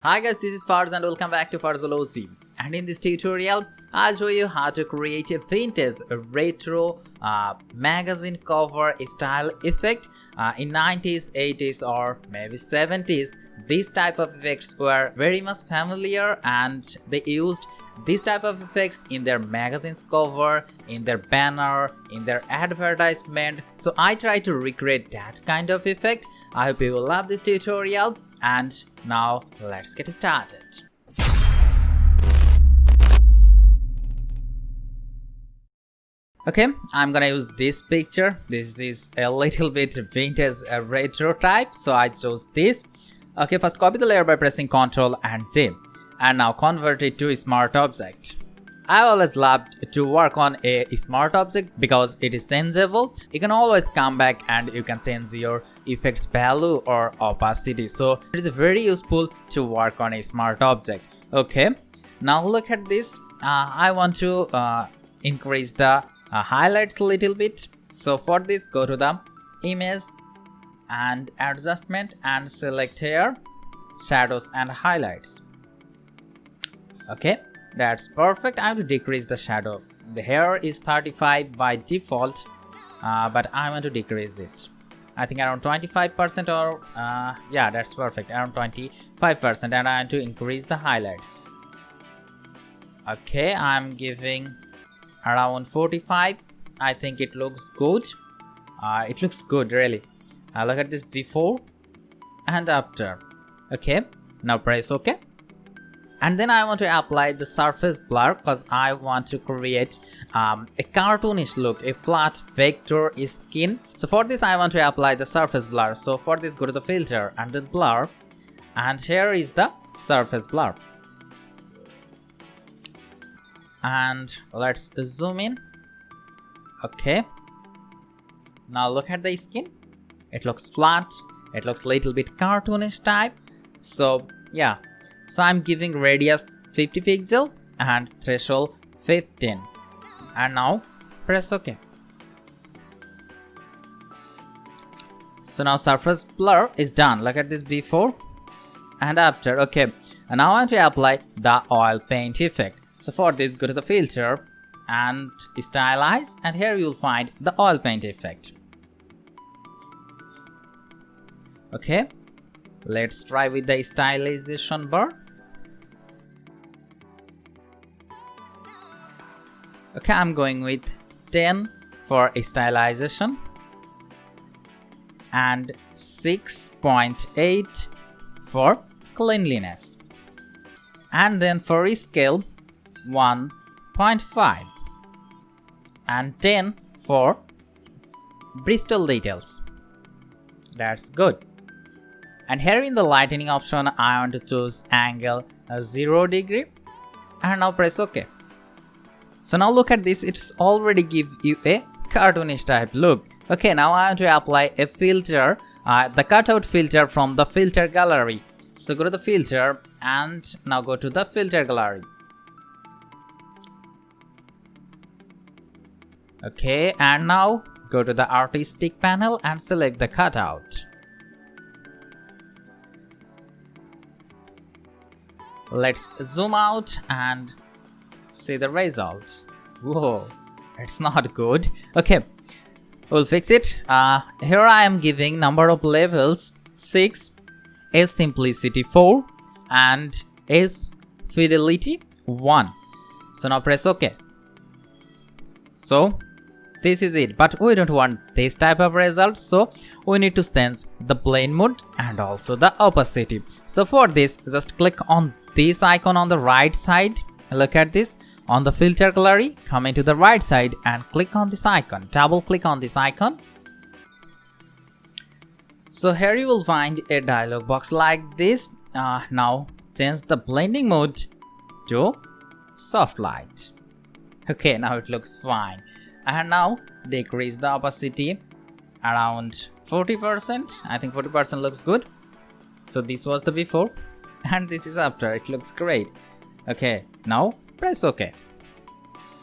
Hi guys, this is Farz and welcome back to Farzzology. And in this tutorial, I'll show you how to create a vintage retro magazine cover style effect. In 90s, 80s or maybe 70s, these type of effects were very much familiar and they used this type of effects in their magazines cover, in their banner, in their advertisement. So I try to recreate that kind of effect. I hope you will love this tutorial. And now let's get started. Okay, I'm gonna use this picture. This is a little bit vintage retro type, so I chose this. Okay, first copy the layer by pressing Ctrl and J, and now convert it to a smart object. I always loved to work on a smart object because it is changeable. You can always come back and you can change your effects value or opacity. So it is very useful to work on a smart object. Okay, now look at this. I want to increase the highlights a little bit. So for this, go to the image and adjustment and select here shadows and highlights. Okay, that's perfect. I have to decrease the shadow. The hair is 35 by default, but I want to decrease it. I think around 25% or yeah, that's perfect, around 25%, and I want to increase the highlights. Okay, I'm giving around 45. I think it looks good. It looks good really. Look at this before and after. Okay, now press OK. And then I want to apply the surface blur because I want to create a cartoonish look, a flat vector skin. So for this I want to apply the surface blur. So for this, go to the filter and then blur, and here is the surface blur. And let's zoom in. Okay, now look at the skin. It looks flat, it looks little bit cartoonish type. So yeah, so I'm giving radius 50 pixel and threshold 15, and now press OK. So now surface blur is done. Look at this before and after. Okay, and now I want to apply the oil paint effect. So for this, go to the filter and stylize, and here you'll find the oil paint effect. Okay, let's try with the stylization bar. Okay, I'm going with 10 for stylization and 6.8 for cleanliness, and then for scale 1.5 and 10 for Bristol details. That's good. And here in the lightening option, I want to choose angle 0 degree, and now press OK. So now look at this, it's already give you a cartoonish type look. Okay, now I want to apply a filter, the cutout filter from the filter gallery. So go to the filter and now go to the filter gallery. Okay, and now go to the artistic panel and select the cutout. Let's zoom out and see the result. Whoa, it's not good. Okay, we'll fix it. Here I am giving number of levels 6, S simplicity 4, and S fidelity 1. So now press OK. So this is it, but we don't want this type of result, so we need to sense the blend mode and also the opacity. So for this, just click on this icon on the right side. Look at this on the filter gallery, come into the right side and click on this icon, double click on this icon. So here you will find a dialog box like this. Now change the blending mode to soft light. Okay, now it looks fine. And now decrease the opacity around 40%. I think 40% looks good. So this was the before and this is after. It looks great. Okay, now press OK.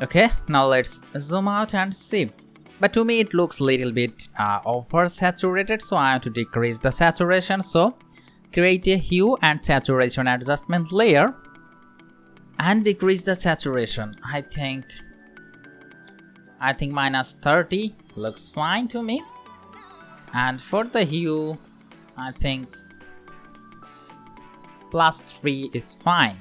Okay, now let's zoom out and see. But to me it looks little bit over saturated, so I have to decrease the saturation. So create a hue and saturation adjustment layer and decrease the saturation. I think -30 looks fine to me. And for the hue, I think +3 is fine.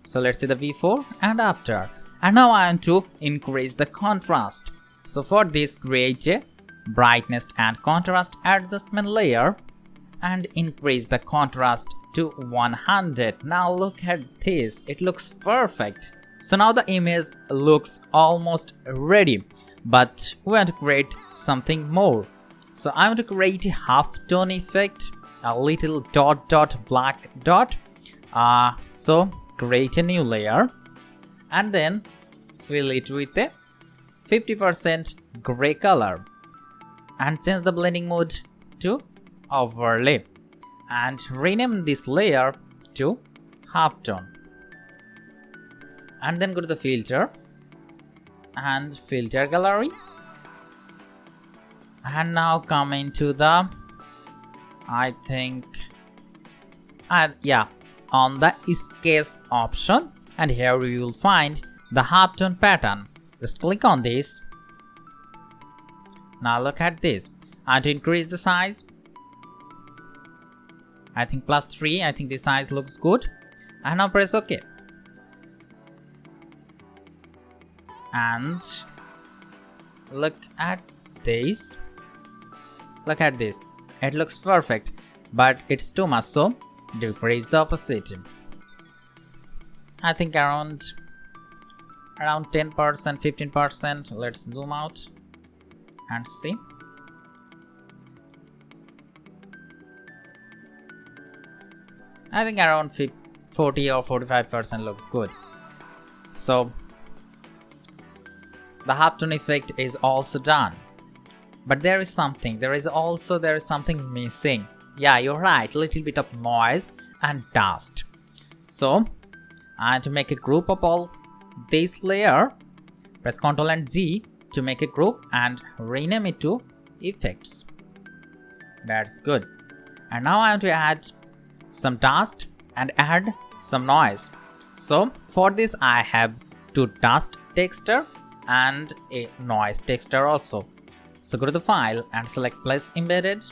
So let's see the before and after. And now I want to increase the contrast. So for this, create a brightness and contrast adjustment layer and increase the contrast to 100. Now look at this, it looks perfect. So now the image looks almost ready, but we want to create something more. So I want to create a halftone effect, a little black dot. So create a new layer and then fill it with a 50% gray color and change the blending mode to overlay and rename this layer to halftone. And then go to the filter and filter gallery, and now come into the on the sketch option, and here you will find the halftone pattern. Just click on this. Now look at this. I want to increase the size. I think +3. I think the size looks good. And now press OK. And look at this. Look at this. It looks perfect, but it's too much, so decrease the opacity. I think around 10%, 15%. Let's zoom out and see. I think around 40 or 45% looks good. So the halftone effect is also done. But there is something missing. Yeah, you're right, little bit of noise and dust. So I have to make a group of all this layer. Press Ctrl and G to make a group and rename it to effects. That's good. And now I have to add some dust and add some noise. So for this I have 2 dust texture and a noise texture also. So go to the file and select place embedded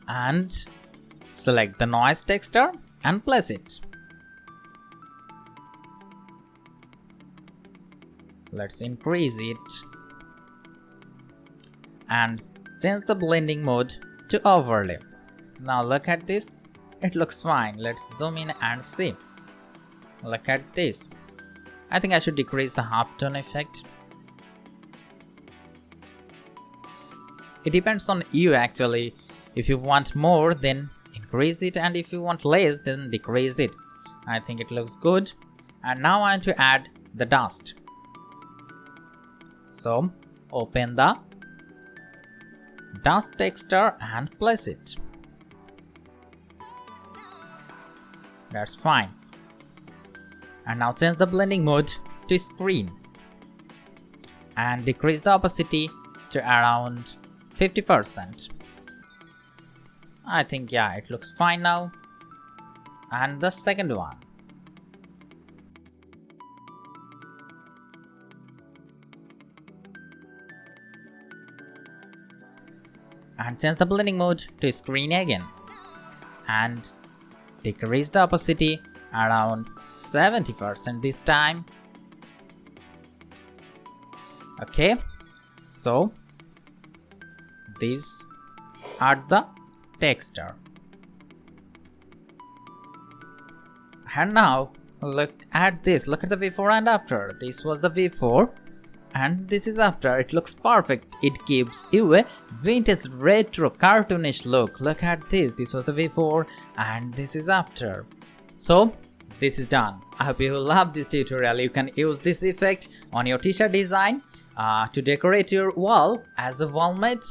and select the noise texture and place it. Let's increase it and change the blending mode to overlay. Now look at this, it looks fine. Let's zoom in and see. Look at this. I think I should decrease the halftone effect. It depends on you actually. If you want more, then increase it, and if you want less, then decrease it. I think it looks good. And now I want to add the dust. So open the dust texture and place it. That's fine. And now change the blending mode to screen and decrease the opacity to around 50%. I think it looks fine now. And the second one. And change the blending mode to screen again and decrease the opacity around 70% this time. Okay, so these are the texture. And now look at this, look at the before and after. This was the before and this is after. It looks perfect. It gives you a vintage retro cartoonish look. Look at this. This was the before and this is after. So this is done. I hope you love this tutorial. You can use this effect on your t-shirt design to decorate your wall as a wall mat,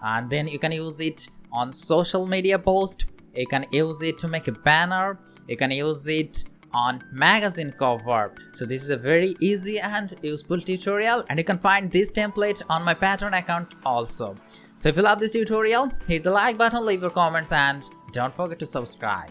and then you can use it on social media post. You can use it to make a banner. You can use it on magazine cover. So this is a very easy and useful tutorial, and you can find this template on my Patreon account also. So if you love this tutorial, hit the like button, leave your comments, and don't forget to subscribe.